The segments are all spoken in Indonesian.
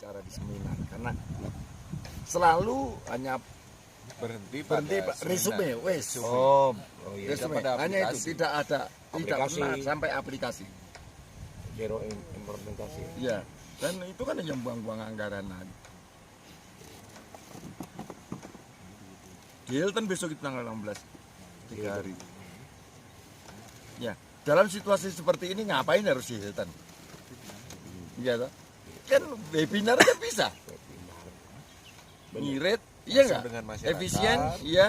bicara di seminar karena selalu hanya berhenti resume, wes. Iya, Resume. pada Hanya aplikasi. itu tidak Aplikasi. pernah sampai aplikasi. Zero implementasi. Ya, dan itu kan hanya buang-buang anggaran lagi. Di Hilton besok itu tanggal 16, 3 hari. Ya, dalam situasi seperti ini ngapain harus di Hilton? Iya toh? Kan webinar kan bisa. Ngirit, iya Langsung nggak? dengan masyarakat. Efisien, iya.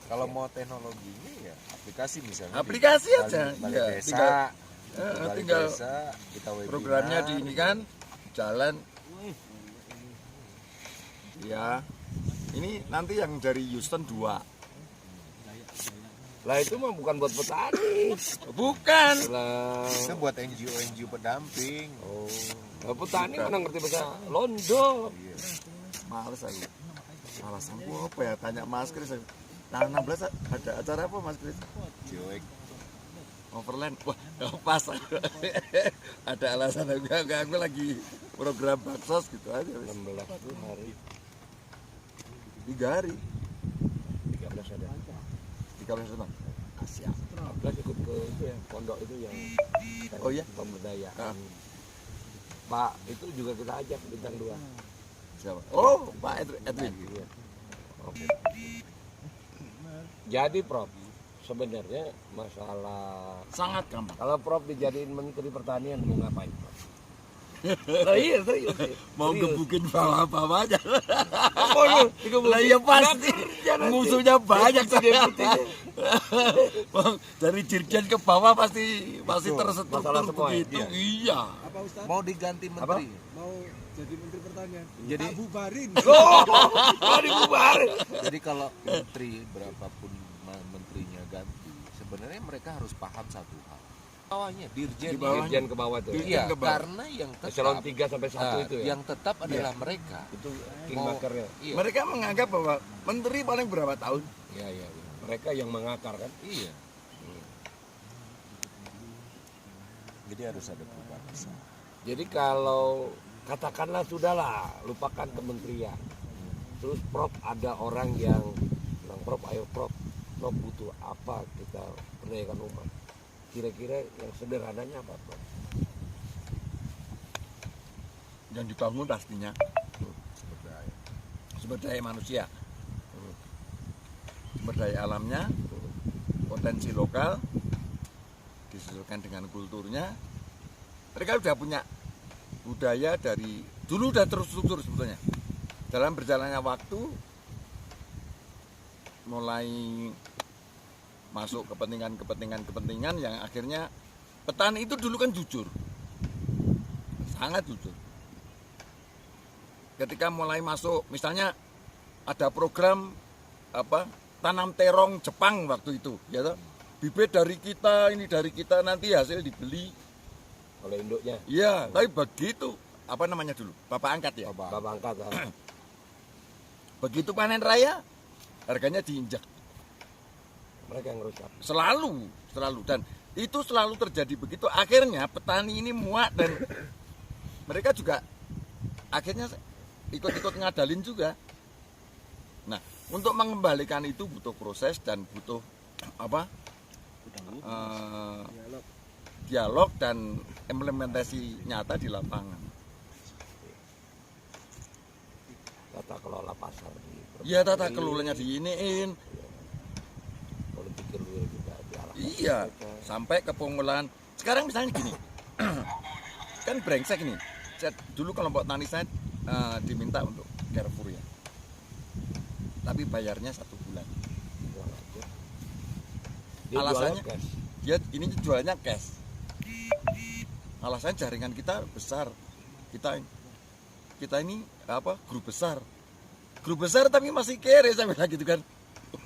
Kalau mau teknologinya ya aplikasi misalnya. Aplikasi di aja, Balai ya, desa, tinggal- di Balai tinggal desa, kita webinar. Programnya di ini kan jalan. Ya, ini nanti yang dari Houston 2. Lah itu mah bukan buat petani. Bukan. Lah, Itu buat NGO pendamping. lah petani mana ngerti bahasa Londo. Iya. Males aku. Alasanku apa ya? Tanya Mas Kris. Tanggal 16 ada acara apa Mas Kris? Joek. Overland. Wah, nggak pas. Ada alasan aku lagi program baksos gitu aja. 16 itu hari 3 hari. 13 ada. 13 September. Siap. 14 ikut ke itu ya, pondok itu yang Oh iya? pemberdayaan. Pak itu juga kita ajak bintang 2. Siapa? Oh, Pak Edwin. Iya. Oke. Jadi Prof, sebenarnya masalah Sangat gampang. kalau Prof dijadiin Menteri Pertanian mau ngapain Prof? Lah iya serius. Mau gebukin bawah-bawahnya. Lah Lah iya pasti. Musuhnya banyak deputinya. Dari dirjen ke bawah pasti Masalah terstruktur semua ya? begitu. Iya. Apa Ustaz? Mau diganti menteri. Mau jadi Menteri Pertanian? Jadi- Tak bubarin. Oh, dibubarin. Jadi kalau menteri berapapun menterinya ganti, sebenarnya mereka harus paham satu hal. Bawahnya dirjen. Di bawahnya. Dirjen ke bawah tuh. Dirjen Iya, ke bawah. karena yang Eselon tetap 3 sampai 1 itu ya. yang tetap adalah mereka. Itu kingmakernya. Iya. Mereka menganggap bahwa menteri paling berapa tahun? Iya, iya. Mereka yang mengakar kan. Iya. Jadi harus ada perubahan besar. Jadi kalau katakanlah sudahlah lupakan kementerian. Terus Prof ada orang yang bilang Prof ayo Prof butuh apa kita perdayakan umat. Kira-kira yang sederhananya apa Prof? Yang dibangun pastinya sumber daya manusia, sumber daya alamnya, potensi lokal disesuaikan dengan kulturnya. Mereka sudah punya budaya dari dulu, udah terstruktur sebetulnya. Dalam berjalannya waktu mulai masuk kepentingan yang akhirnya petani itu dulu kan jujur, sangat jujur. Ketika mulai masuk, misalnya ada program apa tanam terong Jepang waktu itu, ya toh? Bibit dari kita, ini dari kita, nanti hasil dibeli. Oleh induknya. Iya, tapi begitu apa namanya dulu, bapak angkat ya. Bapak angkat. Begitu panen raya, harganya diinjak. Mereka yang rusak. Selalu dan itu selalu terjadi begitu. Akhirnya petani ini muak dan mereka juga akhirnya ikut-ikut ngadalin juga. Nah, untuk mengembalikan itu butuh proses dan butuh apa? Dialog dan implementasi nyata di lapangan. Tata kelola pasar Iya, tata kelolanya diiniin. politik real juga diarahkan. Iya, sampai ke pengolahan. Sekarang misalnya gini, kan brengsek ini. Dulu kelompok tani saya diminta untuk Carrefour ya, tapi bayarnya 1 bulan. Dia Alasannya? jualnya cash. Dia ini jualnya cash. Alasannya jaringan kita besar. Kita ini apa? Grup besar tapi masih kere, saya bilang gitu kan.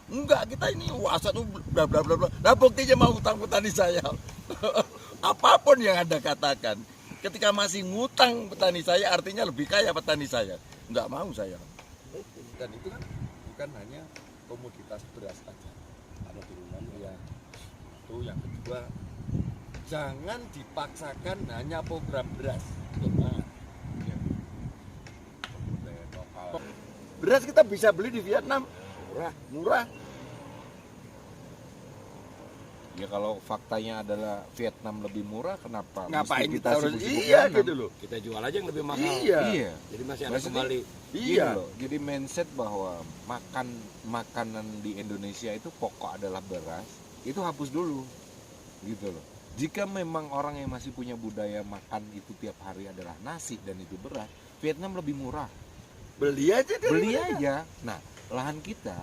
Enggak, kita ini wasa tuh bla bla bla bla. Nah, buktinya mau utang petani saya. Apapun yang Anda katakan, ketika masih ngutang petani saya artinya lebih kaya petani saya. Enggak mau saya. Dan itu kan bukan hanya komoditas beras saja. Ada turunan ya. Itu yang kedua jangan dipaksakan hanya program beras. Budaya lokal. Beras kita bisa beli di Vietnam murah. Ya kalau faktanya adalah Vietnam lebih murah, kenapa? Ngapain mesti kita harus sibuk-sibuk iya nanam? gitu loh. Kita jual aja yang lebih mahal. Iya. Iya. Jadi masih ada Maksudnya- kembali. Gini Iya. loh, jadi mindset bahwa makanan di Indonesia itu pokok adalah beras, itu hapus dulu, gitu loh. Jika memang orang yang masih punya budaya makan itu tiap hari adalah nasi dan itu beras, Vietnam lebih murah. Beli aja dari Beli mereka. aja. Nah, lahan kita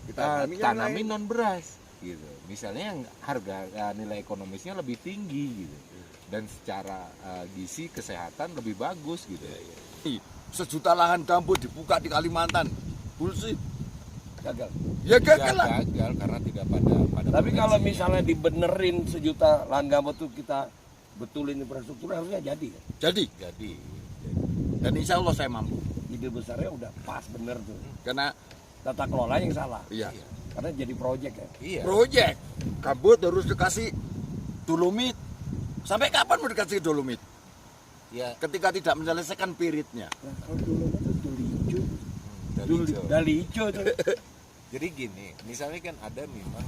Tanami yang tanami lain. non beras, gitu. Misalnya yang harga nilai ekonomisnya lebih tinggi, gitu. Dan secara gizi kesehatan lebih bagus, gitu. Ih, 1 juta lahan gambut dibuka di Kalimantan. Bullshit. Gagal. Ya Tidak gagal lah. gagal karena tidak pada Tapi kalau potensinya. misalnya dibenerin 1 juta lahan gambut tuh kita betulin infrastruktur harusnya jadi. Jadi, Jadi dan insya Allah saya mampu. Ide besarnya udah pas bener tuh. Karena Tata kelola yang salah. iya, Karena jadi proyek ya. iya. proyek gambut harus dikasih dolomit. Sampai kapan mau dikasih dolomit? Ya, Ketika tidak menyelesaikan piritnya. Nah, kalau dulu itu duli hijau. dari Duli, hijau. dali hijau tuh. Jadi gini, misalnya kan ada memang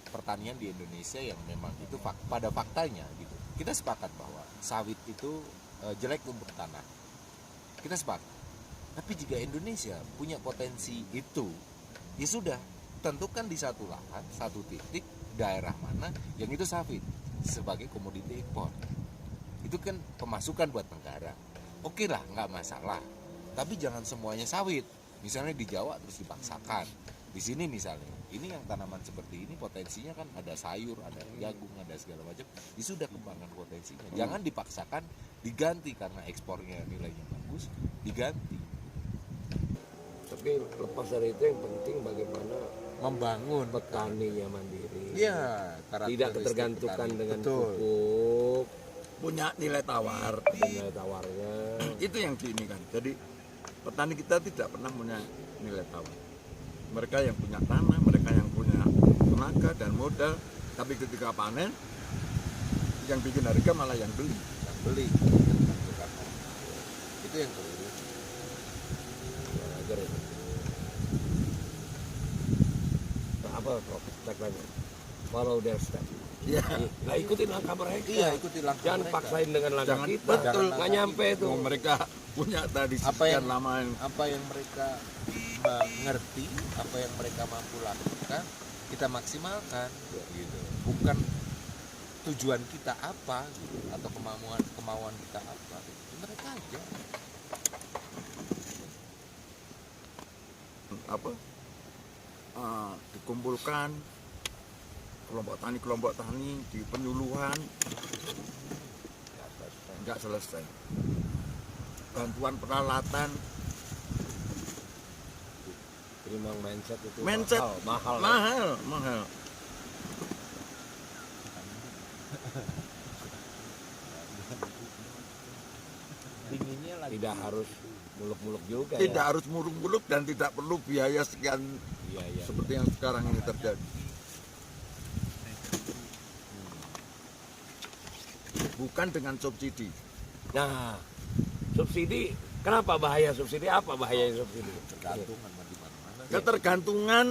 pertanian di Indonesia yang memang itu pada faktanya gitu. Kita sepakat bahwa sawit itu jelek untuk tanah. Kita sepakat. Tapi jika Indonesia punya potensi itu, ya sudah, tentukan di satu lahan, satu titik, daerah mana yang itu sawit sebagai komoditi ekspor. Itu kan pemasukan buat negara. Oke lah, nggak masalah. Tapi jangan semuanya sawit. Misalnya di Jawa terus dipaksakan. Di sini misalnya, ini yang tanaman seperti ini potensinya kan ada sayur, ada jagung, ada segala macam. Ya sudah kembangkan potensinya. Jangan dipaksakan diganti karena ekspornya nilainya bagus, diganti. Tapi lepas dari itu yang penting bagaimana Membangun petaninya mandiri. Iya, Tidak ketergantungan dengan Betul. pupuk, Punya nilai tawar. nilai tawarnya. Itu yang ini kan. Jadi petani kita tidak pernah punya nilai tawar. Mereka yang punya tanah, mereka yang punya tenaga dan modal. Tapi ketika panen, yang bikin harga malah yang beli. Yang beli. Itu yang keliru. Kurang ajar itu. Nah, apa Prof? Tagline-nya? Follow their step. Iya. Nah, ikutin langkah mereka. Iya, ikuti langkah Jangan mereka. paksain dengan langkah Jangan kita. betul. Nggak nyampe itu. Oh, mereka punya tradisi Apa yang- sekian lama. Apa yang mereka mengerti, apa yang mereka mampu lakukan, kita maksimalkan gitu. Bukan tujuan kita apa gitu, atau kemauan kita apa gitu. Mereka aja. Apa? Dikumpulkan kelompok tani di penyuluhan nggak selesai. Bantuan peralatan, Jadi memang mindset itu mindset mahal. mahal. Dinginnya lagi. Tidak harus muluk-muluk juga Tidak ya. harus muluk-muluk dan tidak perlu biaya sekian Iya, iya. seperti yang sekarang ini terjadi. Bukan dengan subsidi. Nah, subsidi, kenapa bahaya subsidi? Apa bahaya subsidi? Tergantungan di mana-mana. Ketergantungan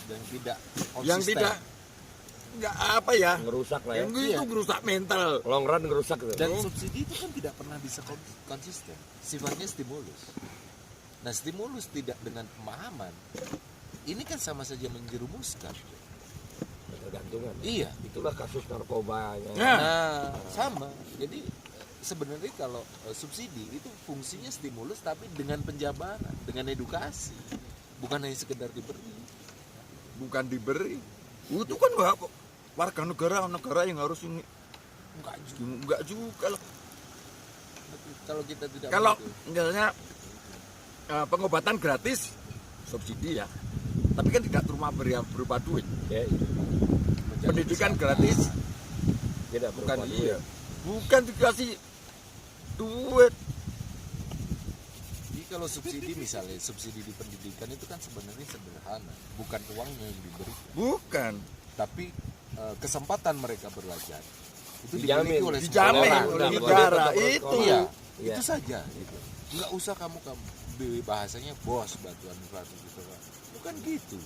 Dan tidak konsisten. yang tidak nggak apa ya? Ngerusak lah ya. Yang itu merusak mental. Long run ngerusak itu. Dan subsidi itu kan tidak pernah bisa konsisten. Sifatnya stimulus. Nah, stimulus tidak dengan pemahaman. Ini kan sama saja menjerumuskan. Ketergantungan. Iya. Itulah kasus narkobanya. Ya. Nah, sama. Jadi sebenarnya kalau subsidi itu fungsinya stimulus tapi dengan penjabaran, dengan edukasi. Bukan hanya sekedar diberi. Bukan diberi. Itu kan warga negara yang harus ini. Enggak juga lah. Kalau kita tidak Kalau begitu. misalnya pengobatan gratis subsidi ya. Tapi kan tidak cuma berupa duit. Ya, Menjaga Pendidikan kesehatan. gratis tidak bukan berupa iya. duit. Bukan dikasih duit. Jadi kalau subsidi misalnya subsidi di pendidikan itu kan sebenarnya sederhana, bukan uangnya yang diberi, Bukan. tapi kesempatan mereka belajar itu Dijamin. dimiliki oleh semua Dijamin orang. oleh Udah, negara boleh, itu. Iya, Iya. itu saja gitu. Nggak usah kamu bahasanya bos bantuan gitu. Bukan gitu.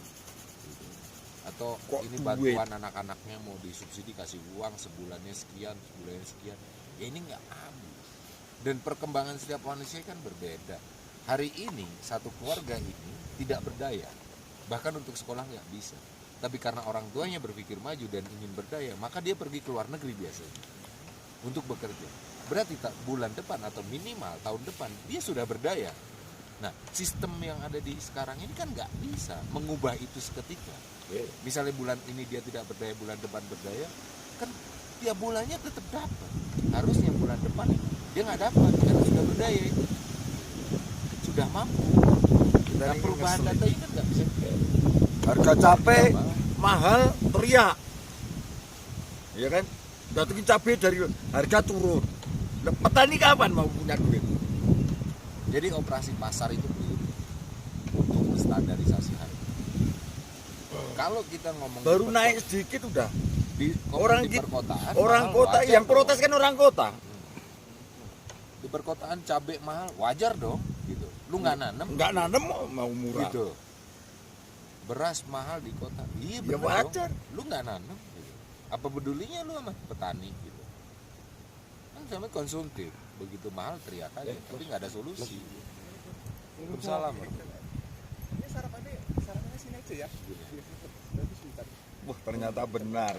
Atau Kok ini duit? bantuan anak-anaknya mau disubsidi kasih uang sebulannya sekian. Ya ini nggak adil. Dan perkembangan setiap manusia kan berbeda. Hari ini satu keluarga ini tidak berdaya. Bahkan untuk sekolah nggak bisa. Tapi karena orang tuanya berpikir maju dan ingin berdaya, maka dia pergi ke luar negeri biasanya untuk bekerja. Berarti bulan depan atau minimal tahun depan dia sudah berdaya. Nah, sistem yang ada di sekarang ini kan nggak bisa mengubah itu seketika. Misalnya bulan ini dia tidak berdaya, bulan depan berdaya, kan tiap bulannya tetap dapat. Harusnya bulan depan dia nggak dapat karena sudah berdaya, sudah mampu. Nah, perubahan data ini kan nggak bisa. Harga cabai mahal teriak, ya kan? Datangin cabai dari harga turun. Nah, petani kapan mau punya duit? Jadi operasi pasar itu belum untuk standarisasi harga. Kalau kita ngomong Baru di naik sedikit udah. orang di Orang perkotaan, Orang mahal, kota wajar yang dong. protes kan orang kota. Di perkotaan cabai mahal, wajar dong gitu. Lu nggak nanem Nggak nanem mau murah. gitu. Beras mahal di kota, iya Ya bener wajar. dong. Lu nggak nanem gitu. Apa pedulinya lu sama petani gitu. Kan sama konsumtif, begitu mahal teriak aja, tapi nggak ada solusi. Waalaikumsalam. Ini sarapannya sini aja ya. Bagus bentar. Wah ternyata benar.